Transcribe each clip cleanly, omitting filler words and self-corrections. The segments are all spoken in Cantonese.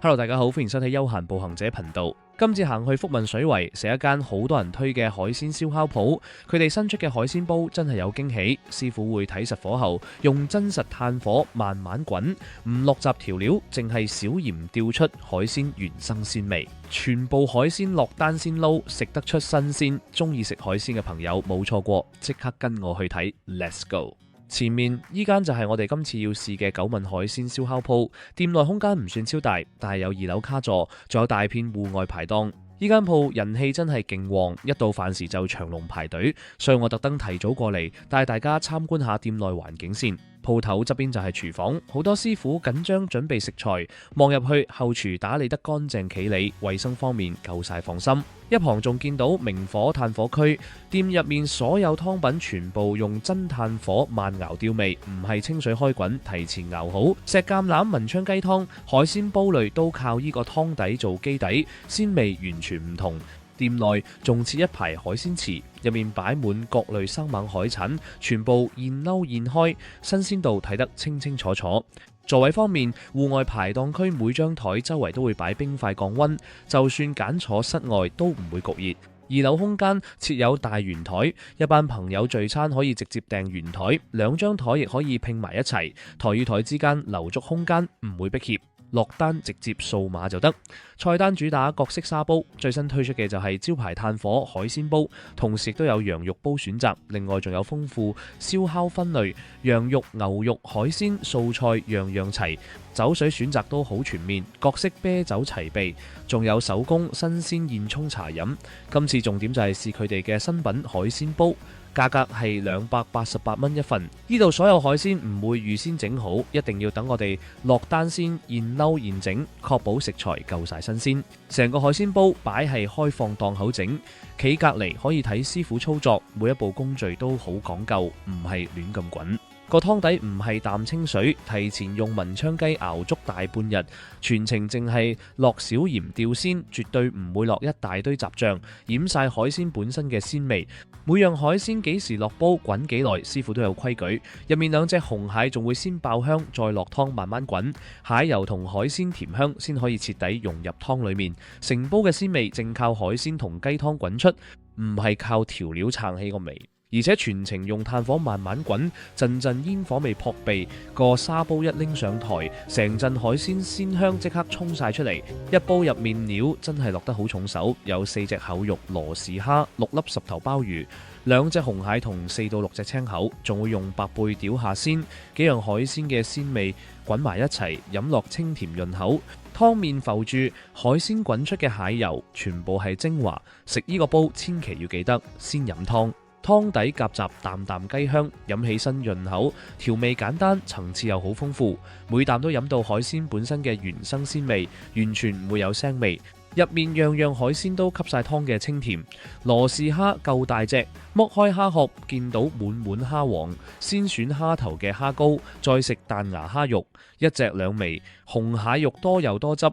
Hello， 大家好，歡迎收睇休閒步行者頻道。今次行去福民水圍，食一間好多人推嘅海鮮燒烤鋪，佢哋新出嘅海鮮煲真係有驚喜。師傅會睇實火候，用真實炭火慢慢滾，唔落雜調料，淨係小鹽調出海鮮原生鮮味。全部海鮮落單先撈，食得出新鮮。中意食海鮮嘅朋友冇錯過，即刻跟我去睇 ，Let's go！前面依間就係我哋今次要試嘅九問海鮮燒烤鋪，店內空間唔算超大，但係有2樓卡座，仲有大片戶外排檔。依間鋪人氣真係勁旺，一到飯時就長龍排隊，所以我特登提早過嚟帶大家參觀下店內環境先。鋪頭側邊就係廚房，好多師傅緊張準備食材，望入去後廚打理得乾淨企理，衛生方面夠晒放心。一旁仲見到明火炭火區，店入面所有湯品全部用真炭火慢熬調味，唔係清水開滾，提前熬好。石橄欖文昌雞湯、海鮮煲類都靠呢個湯底做基底，鮮味完全唔同。店內仲設一排海鮮池，入面擺滿各類生猛海產，全部現撈現開，新鮮度睇得清清楚楚。座位方面，戶外排檔區每張台周圍都會擺冰塊降溫，就算揀坐室外都唔會焗熱。2樓空間設有大圓台，一班朋友聚餐可以直接訂圓台，2張台亦可以拼埋一齊，台與台之間留足空間，唔會逼協。落單直接掃碼就得。菜單主打各式沙煲，最新推出嘅就係招牌炭火海鮮煲，同時亦都有羊肉煲選擇。另外仲有豐富燒烤分類，羊肉、牛肉、海鮮、素菜樣樣齊。酒水選擇都好全面，各式啤酒齊備，仲有手工新鮮現沖茶飲。今次重點就係試佢哋嘅新品海鮮煲。價格係288蚊一份，呢度所有海鮮唔會預先整好，一定要等我哋落單先現撈現整，確保食材夠晒新鮮。成個海鮮煲擺係開放檔口整，企隔離可以睇師傅操作，每一步工序都好講究，唔係亂咁滾。個湯底唔係淡清水，提前用文昌雞熬足大半日，全程淨係落小鹽調鮮，絕對唔會落一大堆雜醬，掩晒海鮮本身嘅鮮味。每樣海鮮幾時落煲滾幾耐，師傅都有規矩。入面2隻紅蟹仲會先爆香，再落湯慢慢滾，蟹油同海鮮甜香先可以徹底融入湯裏面。成煲嘅鮮味淨靠海鮮同雞湯滾出，唔係靠調料撐起個味。而且全程用炭火慢慢滾，陣陣煙火味撲鼻，個沙煲一拎上台，成陣海鮮鮮香即刻衝晒出嚟。一煲入面料真係落得好重手，有4隻厚肉羅氏蝦、6粒十頭鮑魚、2隻紅蟹同4到6隻青口，仲會用白貝屌下鮮，幾樣海鮮嘅鮮味滾埋一齊，飲落清甜潤口。湯面浮住海鮮滾出嘅蟹油，全部係精華。食呢個煲千祈要記得先飲湯。湯底夾雜淡淡雞香，飲起身潤口，調味簡單，層次又好豐富，每啖都飲到海鮮本身嘅原生鮮味，完全唔會有腥味。入面樣樣海鮮都吸晒湯嘅清甜。羅氏蝦夠大隻，剝開蝦殼見到滿滿蝦黃，先選蝦頭嘅蝦膏，再食彈牙蝦肉，一隻兩味。紅蟹肉多又多汁，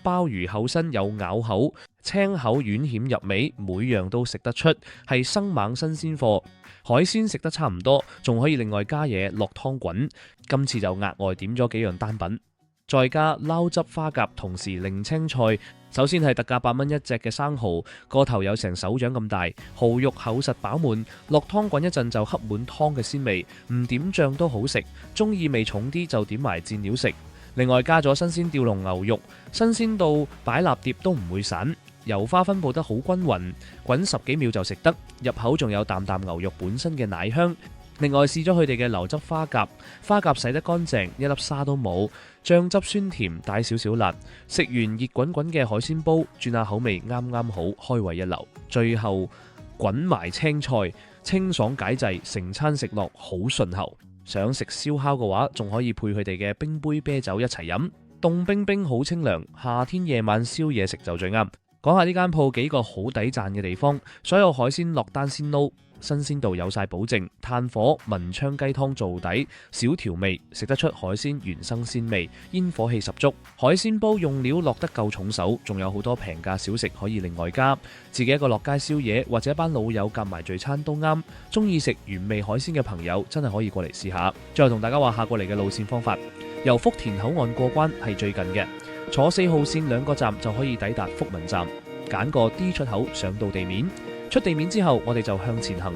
鮑魚厚身有咬口，青口軟險入味，每樣都食得出，係生猛新鮮貨。海鮮食得差唔多，仲可以另外加嘢落湯滾。今次就額外點咗幾樣單品，再加撈汁花甲，同時另青菜。首先係特價8蚊一隻嘅生蠔，個頭有成手掌咁大，蠔肉厚實飽滿，落湯滾一陣就吸滿湯嘅鮮味，唔點醬都好食。中意味重啲就點埋蘸料食。另外加咗新鮮吊龍牛肉，新鮮到擺立碟都唔會散，油花分佈得好均勻，滾10幾秒就食得，入口仲有淡淡牛肉本身嘅奶香。另外試咗佢哋嘅流汁花甲，花甲洗得乾淨，一粒沙都冇，醬汁酸甜，帶少少辣。食完熱滾滾嘅海鮮煲，轉下口味啱啱好，開胃一流。最後滾埋青菜，清爽解滯，成餐食落好順喉。想食燒烤嘅話，仲可以配佢哋嘅冰杯啤酒一齊飲，凍冰冰好清涼，夏天夜晚宵夜食就最啱。講下呢間鋪幾個好抵賺嘅地方，所有海鮮落單先撈，新鮮度有晒保證，炭火文昌雞湯做底，少調味，食得出海鮮原生鮮味，煙火氣十足。海鮮煲用料落得夠重手，仲有好多平價小食可以另外加，自己一個落街宵夜或者一班老友夾埋聚餐都啱。中意食原味海鮮嘅朋友真係可以過嚟試下。最後同大家話下過嚟嘅路線方法，由福田口岸過關係最近嘅。坐4號線2個站就可以抵達福民站，揀個 D 出口上到地面。出地面之後，我哋就向前行，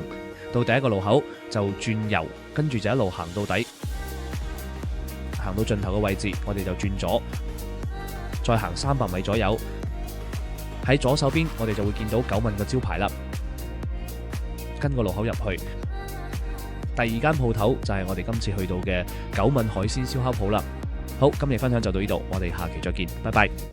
到第一個路口就轉右，跟住就一路行到底，行到盡頭嘅位置，我哋就轉左，再行300米左右，喺左手邊我哋就會見到九問嘅招牌啦。跟個路口入去，第2間鋪頭就係我哋今次去到嘅九問海鮮燒烤鋪啦。好，今日分享就到呢度，我哋下期再見，拜拜。